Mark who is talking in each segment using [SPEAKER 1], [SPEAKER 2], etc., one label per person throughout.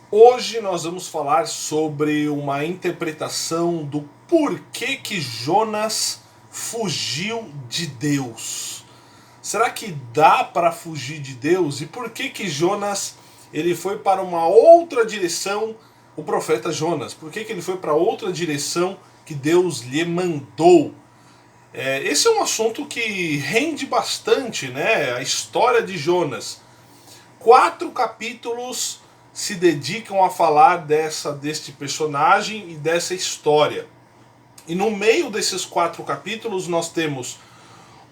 [SPEAKER 1] Hoje nós vamos falar sobre uma interpretação do porquê que Jonas fugiu de Deus. Será que dá para fugir de Deus? E por que que Jonas ele foi para uma outra direção, o profeta Jonas? Por que que ele foi para outra direção que Deus lhe mandou? Esse é um assunto que rende bastante, né? A história de Jonas. 4 capítulos se dedicam a falar deste personagem e dessa história. E no meio desses 4 capítulos nós temos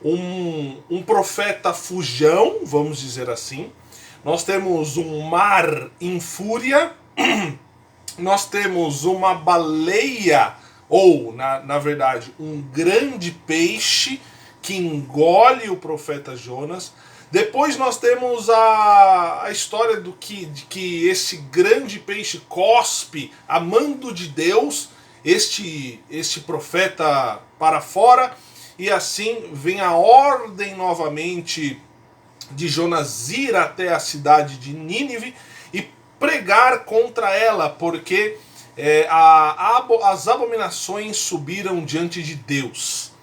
[SPEAKER 1] um profeta fujão, vamos dizer assim. Nós temos um mar em fúria. Nós temos uma baleia, ou na verdade um grande peixe que engole o profeta Jonas. Depois nós temos a história de que esse grande peixe cospe a mando de Deus este profeta para fora, e assim vem a ordem novamente de Jonas ir até a cidade de Nínive e pregar contra ela, porque as abominações subiram diante de Deus.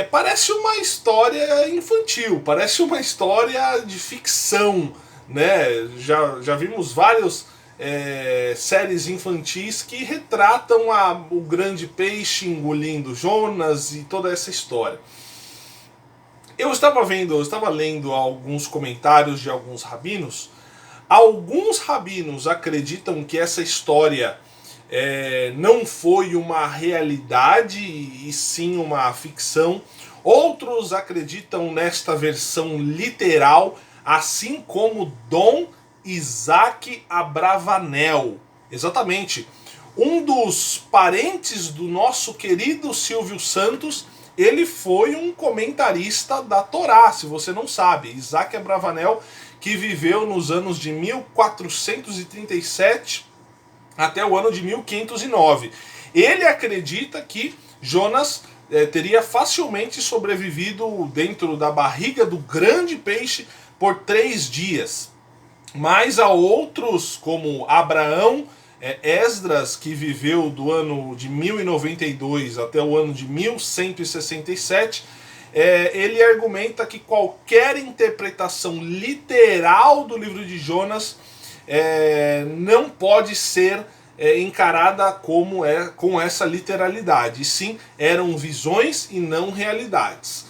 [SPEAKER 1] Parece uma história infantil, parece uma história de ficção, né? Já vimos várias séries infantis que retratam o grande peixe engolindo Jonas e toda essa história. Eu estava lendo alguns comentários de alguns rabinos. Alguns rabinos acreditam que essa história não foi uma realidade e sim uma ficção. Outros acreditam nesta versão literal, assim como Dom Isaac Abravanel. Exatamente. Um dos parentes do nosso querido Silvio Santos, ele foi um comentarista da Torá, se você não sabe. Isaac Abravanel, que viveu nos anos de 1437 até o ano de 1509. Ele acredita que Jonas teria facilmente sobrevivido dentro da barriga do grande peixe por 3 dias. Mas há outros, como Abraão, Esdras, que viveu do ano de 1092 até o ano de 1167, ele argumenta que qualquer interpretação literal do livro de Jonas não pode ser encarada com essa literalidade. E sim, eram visões e não realidades.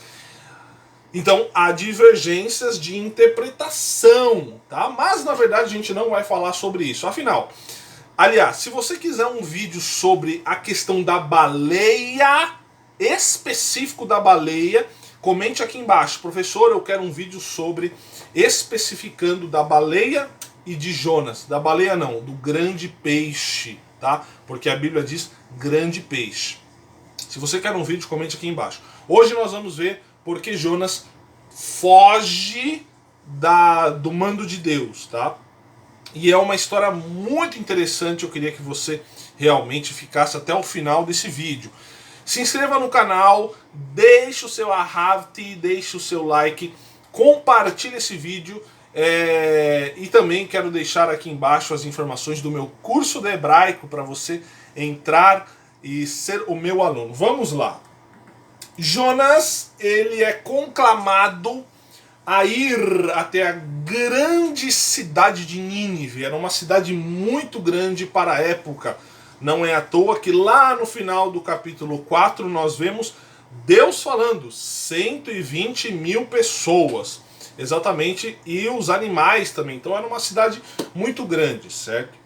[SPEAKER 1] Então, há divergências de interpretação, tá? Mas, na verdade, a gente não vai falar sobre isso. Afinal, aliás, se você quiser um vídeo sobre a questão da baleia, específico da baleia, comente aqui embaixo. Professor, eu quero um vídeo sobre especificando da baleia e de Jonas. Da baleia não, do grande peixe, tá? Porque a Bíblia diz grande peixe. Se você quer um vídeo, comente aqui embaixo. Hoje nós vamos ver porque Jonas foge do mando de Deus, tá? E é uma história muito interessante, eu queria que você realmente ficasse até o final desse vídeo. Se inscreva no canal, deixe o seu arravte, deixe o seu like, compartilhe esse vídeo e também quero deixar aqui embaixo as informações do meu curso de hebraico para você entrar e ser o meu aluno. Vamos lá. Jonas, ele é conclamado a ir até a grande cidade de Nínive. Era uma cidade muito grande para a época. Não é à toa que lá no final do capítulo 4 nós vemos Deus falando 120 mil pessoas. Exatamente, e os animais também. Então era uma cidade muito grande, certo?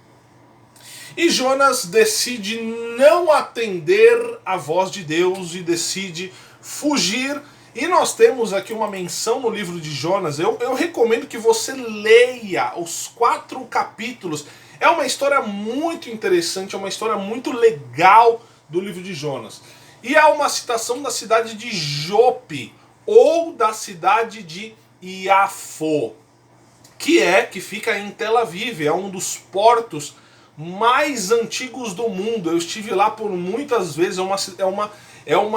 [SPEAKER 1] E Jonas decide não atender a voz de Deus e decide fugir. E nós temos aqui uma menção no livro de Jonas. Eu recomendo que você leia os 4 capítulos. É uma história muito interessante, é uma história muito legal do livro de Jonas. E há uma citação da cidade de Jope, ou da cidade de Iafo, que fica em Tel Aviv, é um dos portos mais antigos do mundo. Eu estive lá por muitas vezes, é um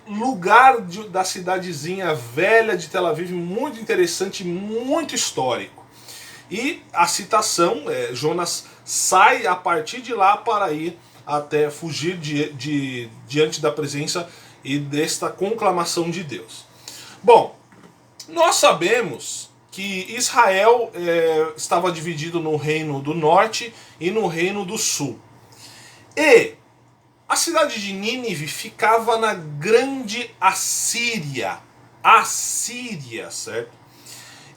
[SPEAKER 1] lugar da cidadezinha velha de Tel Aviv, muito interessante, muito histórico. E a citação, Jonas sai a partir de lá para ir até fugir diante da presença e desta conclamação de Deus. Bom, nós sabemos que Israel estava dividido no reino do norte e no reino do sul. E a cidade de Nínive ficava na grande Assíria. Assíria, certo?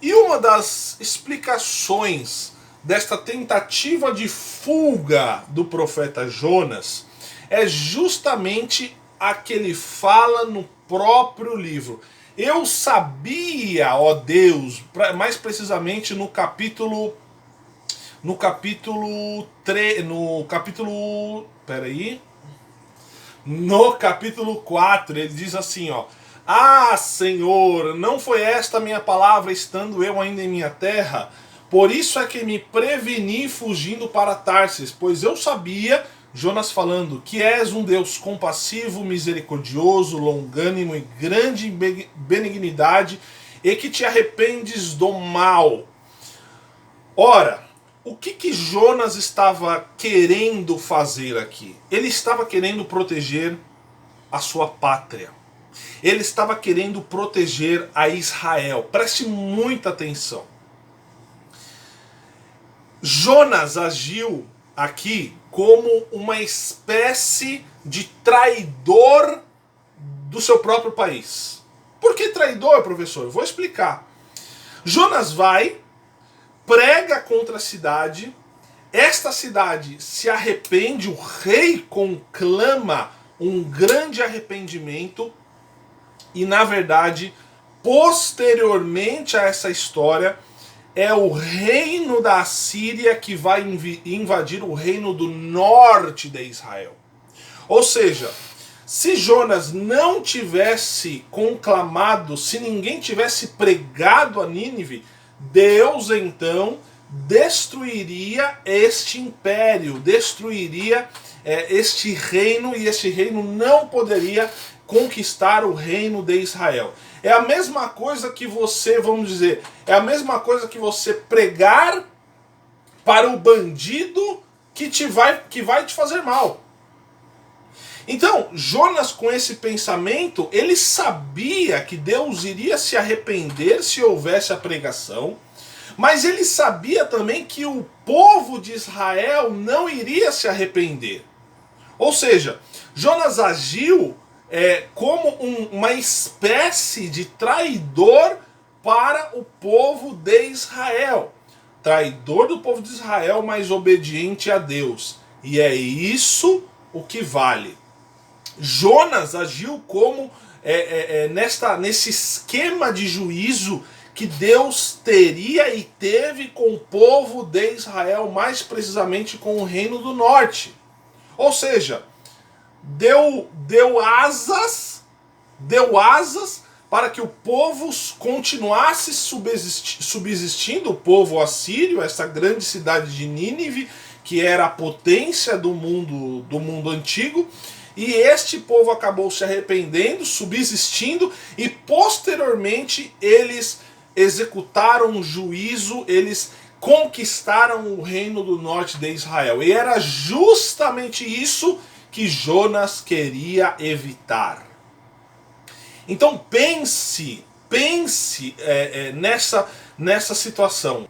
[SPEAKER 1] E uma das explicações desta tentativa de fuga do profeta Jonas é justamente a que ele fala no próprio livro. Eu sabia, ó Deus, mais precisamente no capítulo 4, ele diz assim, ó: Ah, Senhor, não foi esta a minha palavra estando eu ainda em minha terra? Por isso é que me preveni fugindo para Tarsis, pois eu sabia, Jonas falando, que és um Deus compassivo, misericordioso, longânimo e grande em benignidade, e que te arrependes do mal. Ora, o que Jonas estava querendo fazer aqui? Ele estava querendo proteger a sua pátria. Ele estava querendo proteger a Israel. Preste muita atenção. Jonas agiu aqui como uma espécie de traidor do seu próprio país. Por que traidor, professor? Eu vou explicar. Jonas vai, prega contra a cidade, esta cidade se arrepende, o rei conclama um grande arrependimento e, na verdade, posteriormente a essa história, é o reino da Assíria que vai invadir o reino do norte de Israel. Ou seja, se Jonas não tivesse conclamado, se ninguém tivesse pregado a Nínive, Deus então destruiria este império, destruiria este reino, e este reino não poderia conquistar o reino de Israel. É a mesma coisa que você, vamos dizer, é a mesma coisa que você pregar para o bandido que vai te fazer mal. Então, Jonas, com esse pensamento, ele sabia que Deus iria se arrepender se houvesse a pregação, mas ele sabia também que o povo de Israel não iria se arrepender. Ou seja, Jonas agiu como uma espécie de traidor para o povo de Israel. Traidor do povo de Israel, mas obediente a Deus. E é isso o que vale. Jonas agiu como nesse esquema de juízo que Deus teria e teve com o povo de Israel, mais precisamente com o reino do norte. Ou seja, deu asas para que o povo continuasse subsistindo, o povo assírio, essa grande cidade de Nínive, que era a potência do mundo antigo, e este povo acabou se arrependendo, subsistindo, e posteriormente eles executaram um juízo, eles conquistaram o reino do norte de Israel. E era justamente isso que Jonas queria evitar. Então pense nessa situação.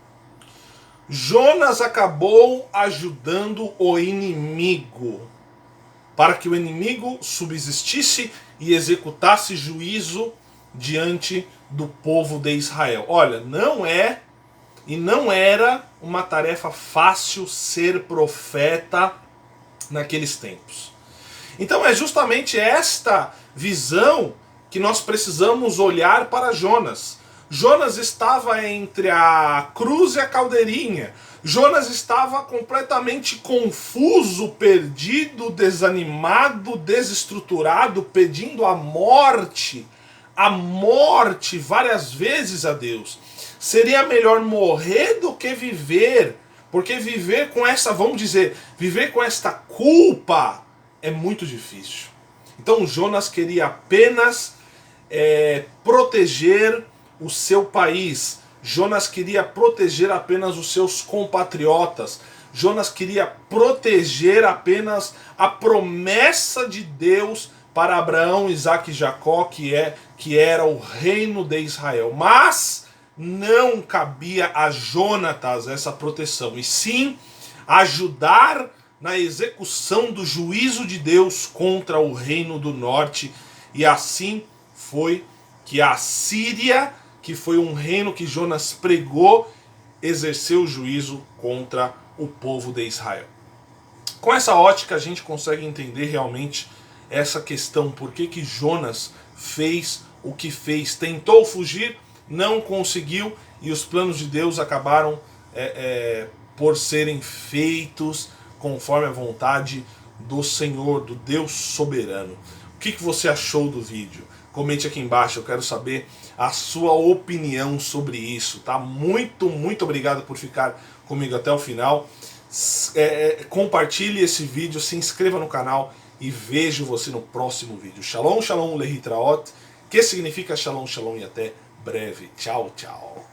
[SPEAKER 1] Jonas acabou ajudando o inimigo, para que o inimigo subsistisse e executasse juízo diante do povo de Israel. Olha, não era uma tarefa fácil ser profeta naqueles tempos. Então é justamente esta visão que nós precisamos olhar para Jonas. Jonas estava entre a cruz e a caldeirinha. Jonas estava completamente confuso, perdido, desanimado, desestruturado, pedindo a morte várias vezes a Deus. Seria melhor morrer do que viver, porque viver com essa, vamos dizer, viver com esta culpa é muito difícil. Então Jonas queria apenas proteger o seu país, Jonas queria proteger apenas os seus compatriotas. Jonas queria proteger apenas a promessa de Deus para Abraão, Isaque e Jacó, que era o reino de Israel. Mas não cabia a Jonatas essa proteção, e sim ajudar na execução do juízo de Deus contra o reino do norte. E assim foi que a Síria, que foi um reino que Jonas pregou, exerceu juízo contra o povo de Israel. Com essa ótica a gente consegue entender realmente essa questão, por que Jonas fez o que fez, tentou fugir, não conseguiu, e os planos de Deus acabaram por serem feitos conforme a vontade do Senhor, do Deus soberano. O que você achou do vídeo? Comente aqui embaixo, eu quero saber a sua opinião sobre isso, tá? Muito obrigado por ficar comigo até o final. Compartilhe esse vídeo, se inscreva no canal e vejo você no próximo vídeo. Shalom, shalom, lehitraot, que significa shalom, shalom e até breve. Tchau, tchau.